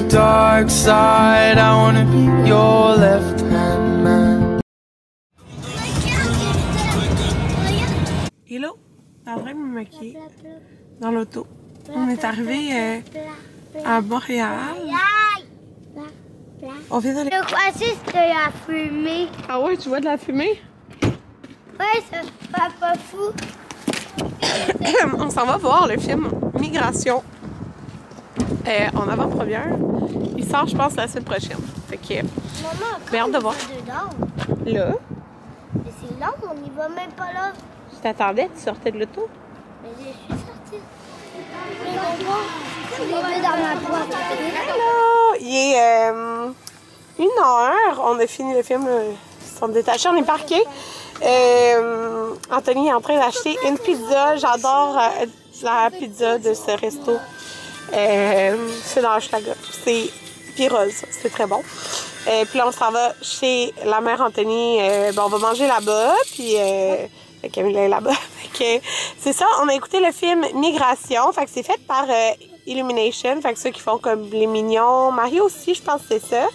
dark side. I wanna be your left-hand man. Hello, t'es en train de me maquiller dans l'auto. On est arrivé à Montréal. On vient d'aller... Je crois juste de la fumée. Ah ouais, tu vois de la fumée? Ouais, ça fait pas fou. On s'en va voir le film Migration en avant-première. Il sort, je pense, la semaine prochaine. Fait que... Maman, j'ai hâte de voir. Dedans. Là? Mais c'est long, on n'y va même pas là. Je t'attendais, tu sortais de l'auto? Mais je suis sortie. Je l'ai mis dans ma boîte. Hello! Il est 1h. On a fini le film. Ils sont détachés, on est parqués. Anthony est en train d'acheter une pizza. J'adore la pizza de ce resto. C'est dans Hochelaga. C'est Pyroz. C'est très bon. Puis là, on s'en va chez la mère Anthony. On va manger là-bas. Puis Camille est là-bas. C'est ça. On a écouté le film Migration. Fait que c'est fait par Illumination. Fait que ceux qui font comme les Mignons. Marie aussi, je pense que c'est ça.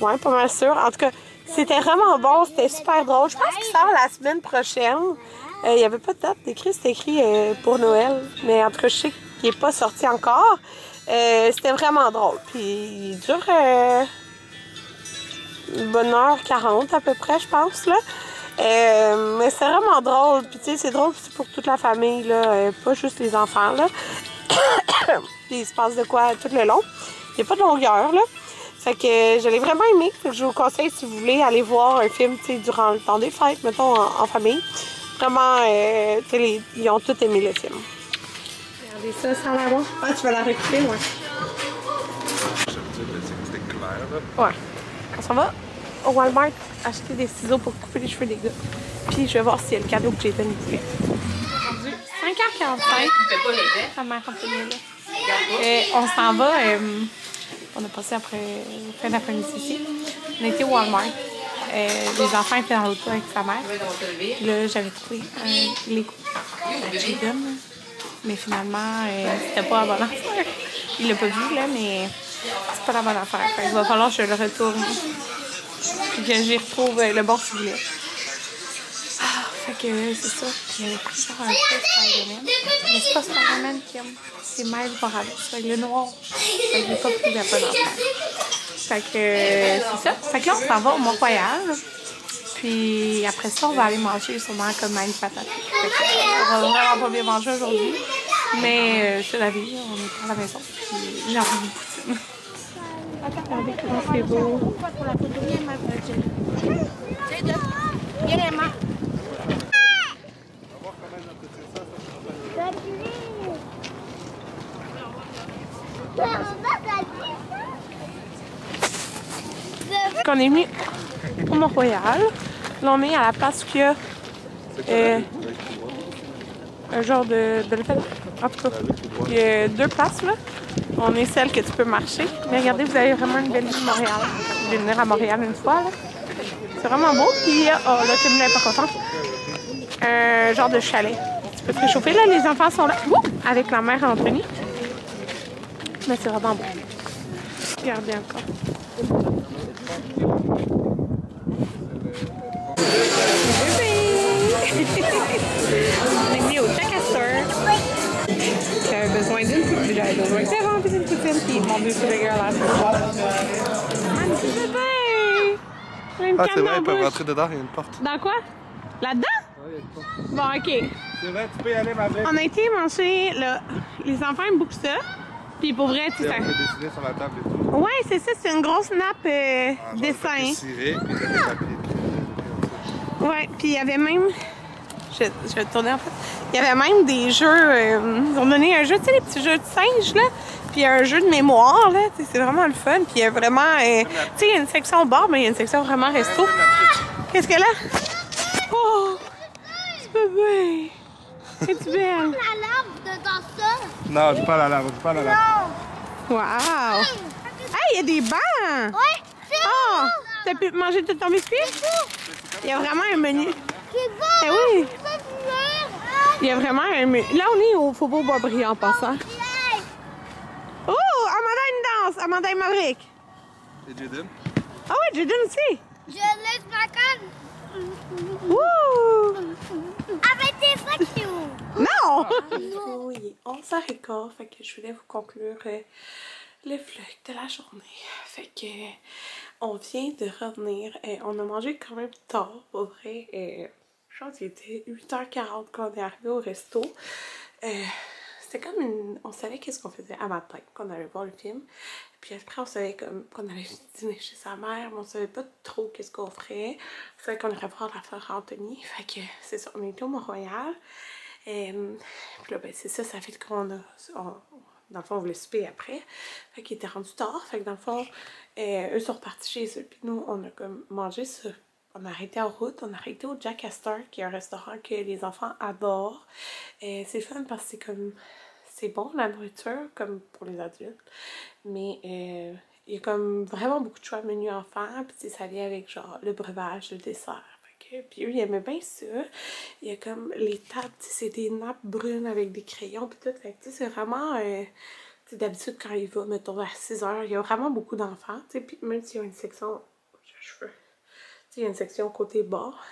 Ouais, pas mal sûr. En tout cas, c'était vraiment bon. C'était super drôle. Je pense qu'il sort la semaine prochaine. Il n'y avait pas de date d'écrit. C'était écrit pour Noël. Mais en tout cas, je sais qu'il n'est pas sorti encore. C'était vraiment drôle. Puis il dure une bonne heure 40 à peu près, je pense, là. Mais c'est vraiment drôle. Puis tu sais, c'est drôle aussi pour toute la famille, là. Pas juste les enfants, là. Puis il se passe de quoi tout le long. Il n'y a pas de longueur, là. Fait que je l'ai vraiment aimé. Fait que je vous conseille, si vous voulez, aller voir un film, tu sais, durant le temps des fêtes, mettons, en famille. Vraiment, tu sais, ils ont tous aimé le film. Regardez ça, ça a l'air bon. Ah, tu vas la récupérer, ouais. Ouais. On s'en va au Walmart acheter des ciseaux pour couper les cheveux des gars. Puis je vais voir s'il y a le cadeau que j'ai donné. Aujourd'hui, 5h45. Ta mère continue là. On s'en va. On a passé après fin d'après-midi ici. On a été au Walmart. Les enfants étaient dans l'auto avec sa mère. Puis là, j'avais trouvé un Lego Jaden. Mais finalement, c'était pas la bonne affaire. Il l'a pas vu, là, mais c'est pas la bonne affaire. Fait il va falloir que je le retourne. Puis que j'y retrouve le bon filet. Ah, fait que c'est ça. J'avais pris ça un peu Spider-Man. Mais c'est pas Spider-Man qui aime. C'est Miles Morales. Fait le noir. Fait que j'ai pas pris la bonne affaire. Fait que c'est ça. Fait que là, on s'en va au Mont-Royal. Puis après ça, on va aller manger sûrement comme une patate. Fait que on va vraiment pas bien manger aujourd'hui. Mais c'est la vie. On est à la maison. Puis j'ai envie de poutine. Regardez comment c'est beau. On est mis au Mont-Royal. Là, on est à la place qu'il y a un genre de l'hôtel. En tout cas, il y a deux places là. On est celle que tu peux marcher. Mais regardez, vous avez vraiment une belle vue de Montréal. Je vais venir à Montréal une fois. C'est vraiment beau. Puis il y a, oh là, Camille n'est pas contente. Un genre de chalet. Tu peux te réchauffer. Là, les enfants sont là. Ouh! Avec la mère Anthony. Mais c'est vraiment beau. Regardez encore. On est venu au Jack-Astor. J'avais besoin d'une poutine. J'avais besoin de remplir d'une poutine. Puis mon but c'est dégueulasse. Ah, mais c'est bébé! Ah, c'est vrai, ils peuvent rentrer dedans, il y a une porte. Dans quoi? Là-dedans? Oui, il y a une porte. Bon, ok. C'est vrai, tu peux y aller, ma belle. On a été manger là. Les enfants aiment beaucoup ça. Puis pour vrai, tu sais. On peut dessiner sur la table et tout. Ouais, c'est ça. C'est une grosse nappe dessin. Ciré, puis des papiers. Ouais, puis il y avait même. Je vais tourner en fait. Il y avait même des jeux. Ils ont donné un jeu, tu sais, les petits jeux de singes là. Puis un jeu de mémoire là. C'est vraiment le fun. Puis il y a vraiment. Tu sais, il y a une section bar, mais il y a une section vraiment resto. Qu'est-ce que là? Oh! C'est bébé! C'est-tu belle? La lampe dedans ça. Non, j'ai pas la lave, j'ai pas la lave. Wow! Hey, il y a des bancs! Ouais, c'est Oh! T'as pu manger tout ton biscuit? Il y a vraiment un menu. C'est bon. Eh oui! Il y a vraiment un menu. Là, on est au Faubourg Boisbriand en passant. Oh! Amanda, une passe Amanda et Maverick. Et Jaden? Ah ouais, Jaden aussi. Je laisse ma canne. Wouh! Avec tes fractions. Non! Il est 11h15, fait que je voulais vous conclure le vlog de la journée. Fait que on vient de revenir et on a mangé quand même tard, au vrai. Je pense qu'il était 8h40 quand on est arrivé au resto. C'était comme une... On savait qu'est-ce qu'on faisait à matin, qu'on allait voir le film. Puis après, on savait qu'on allait dîner chez sa mère, mais on savait pas trop qu'est-ce qu'on ferait. On savait qu'on irait voir la fleur Anthony. Fait que c'est ça, on était au Mont-Royal. Puis là, ben c'est ça, ça fait qu'on a... dans le fond, on voulait souper après. Fait qu'il était rendu tard. Fait que dans le fond, eux sont repartis chez eux. Puis nous, on a comme mangé ça. On a arrêté en route, on a arrêté au Jack Astor, qui est un restaurant que les enfants adorent. C'est fun parce que c'est comme... C'est bon la nourriture, comme pour les adultes. Mais il y a comme vraiment beaucoup de choix de menu enfants. Puis ça vient avec genre le breuvage, le dessert. Puis eux, ils aimaient bien ça. Il y a comme les tables, c'est des nappes brunes avec des crayons puis tout. Fait que c'est vraiment... d'habitude, quand il va, mettons, à 6h, il y a vraiment beaucoup d'enfants. Puis même s'il y a une section... cheveux. Il y a une section côté bar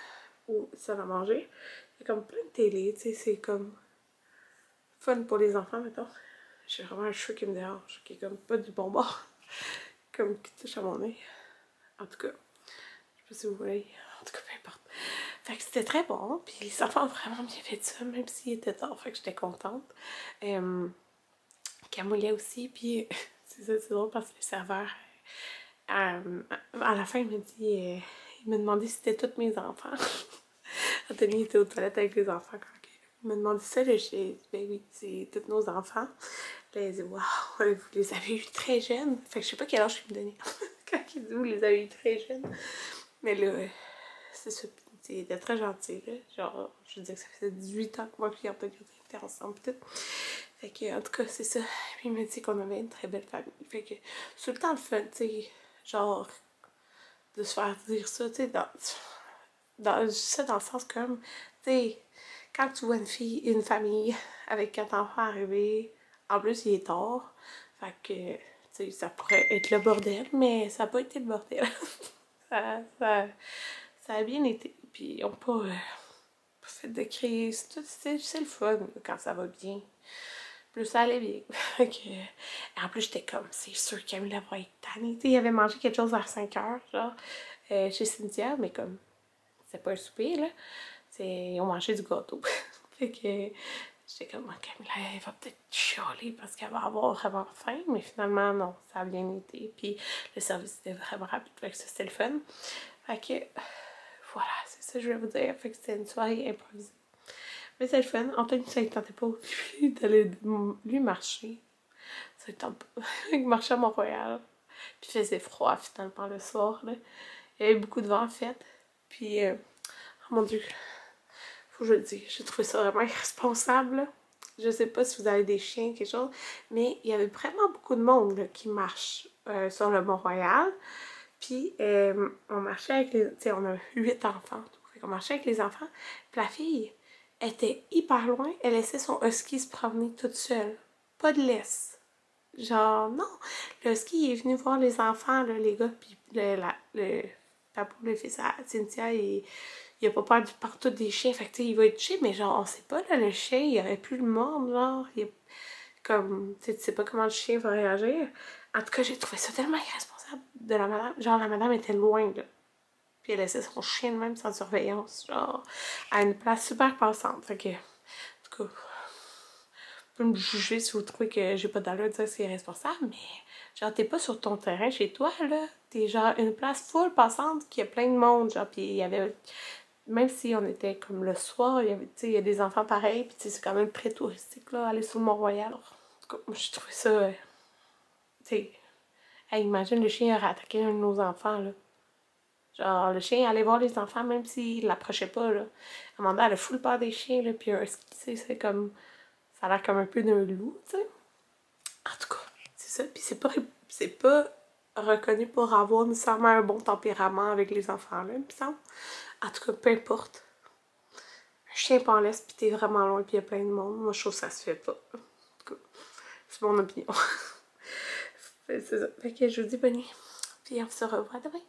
où ça va manger. Il y a comme plein de télé, c'est comme fun pour les enfants, mettons. J'ai vraiment un cheveu qui me dérange, qui est comme pas du bon bord, comme qui touche à mon nez. En tout cas, je sais pas si vous voyez, en tout cas, peu importe. Fait que c'était très bon, puis les enfants ont vraiment bien fait ça, même s'il était tard, fait que j'étais contente. Camoulia aussi, puis c'est drôle parce que le serveur, à la fin, il me dit... il m'a demandé si c'était tous mes enfants. Anthony était aux toilettes avec les enfants quand il m'a demandé ça. J'ai dit, ben oui, c'est tous nos enfants. Là, il a dit, waouh, vous les avez eus très jeunes. Fait que je sais pas quel âge il me donnait quand il dit, vous les avez eus très jeunes. Mais là, c'est ça. Il était très gentil, là. Genre, je veux dire que ça faisait 18 ans que moi et Anthony étaient ensemble et tout. Fait que, en tout cas, c'est ça. Puis il m'a dit qu'on avait une très belle famille. Fait que, c'est tout le temps le fun, tu sais. Genre, de se faire dire ça, tu sais, dans le sens comme, tu sais, quand tu vois une famille avec 4 enfants arriver, en plus il est tard, fait que, tu sais, ça pourrait être le bordel, mais ça n'a pas été le bordel. ça a bien été, puis on n'a pas fait de crise, c'est le fun quand ça va bien. Plus ça allait bien. En plus, j'étais comme, c'est sûr Camilla va être tannée. Il avait mangé quelque chose vers 5h, genre, chez Cynthia, mais comme, c'est pas un souper, là. Ils ont mangé du gâteau. Fait que, j'étais comme, Camilla, elle va peut-être chialer parce qu'elle va avoir vraiment faim, mais finalement, non, ça a bien été. Puis, le service était vraiment rapide, fait que ça, c'était le fun. Fait que, voilà, c'est ça que je voulais vous dire. Fait que c'était une soirée improvisée. Mais c'est le fun. Anthony, ça ne tentait pas d'aller lui marcher. Ça ne tente pas. Il marchait à Mont-Royal. Puis il faisait froid finalement le soir. Là. Il y avait beaucoup de vent en fait. Puis, oh mon Dieu, faut que je le dise, j'ai trouvé ça vraiment irresponsable. Là. Je sais pas si vous avez des chiens, quelque chose, mais il y avait vraiment beaucoup de monde là, qui marche sur le Mont-Royal. Puis, on marchait avec les... Tu sais, on a 8 enfants. On marchait avec les enfants. Puis la fille... Elle était hyper loin, elle laissait son husky se promener toute seule. Pas de laisse. Genre, non. Le husky est venu voir les enfants, là, les gars, puis le papou, le fils à Cynthia, il a pas peur du partout des chiens. Fait que, tu sais, il va être touché, mais genre, on sait pas, là, le chien, il aurait pu le mordre, genre. Comme, tu sais pas comment le chien va réagir. En tout cas, j'ai trouvé ça tellement irresponsable de la madame. Genre, la madame était loin, là. Puis elle laissait son chien de même sans surveillance, genre, à une place super passante. Fait que, en tout cas, vous pouvez me juger si vous trouvez que j'ai pas d'allure de dire que c'est irresponsable, mais genre, t'es pas sur ton terrain chez toi, là. T'es genre une place full passante qui a plein de monde, genre, puis il y avait... Même si on était comme le soir, il y avait, tu sais, il y a des enfants pareils, puis c'est quand même très touristique, là, aller sur le Mont-Royal. En tout cas, moi, j'ai trouvé ça, tu sais, hey, imagine le chien aurait attaqué un de nos enfants, là. Genre, le chien allait voir les enfants même s'il l'approchait pas, là. Amanda, elle a full peur des chiens, là, puis un husky, tu sais, c'est comme... Ça a l'air comme un peu d'un loup, tu sais. En tout cas, c'est ça. Puis c'est pas reconnu pour avoir nécessairement un bon tempérament avec les enfants, là, il me semble. En tout cas, peu importe. Un chien pas en laisse, puis t'es vraiment loin, puis il y a plein de monde. Moi, je trouve que ça se fait pas. En tout cas, c'est mon opinion. C'est ça. Fait que je vous dis bonne nuit. Puis on se revoit demain.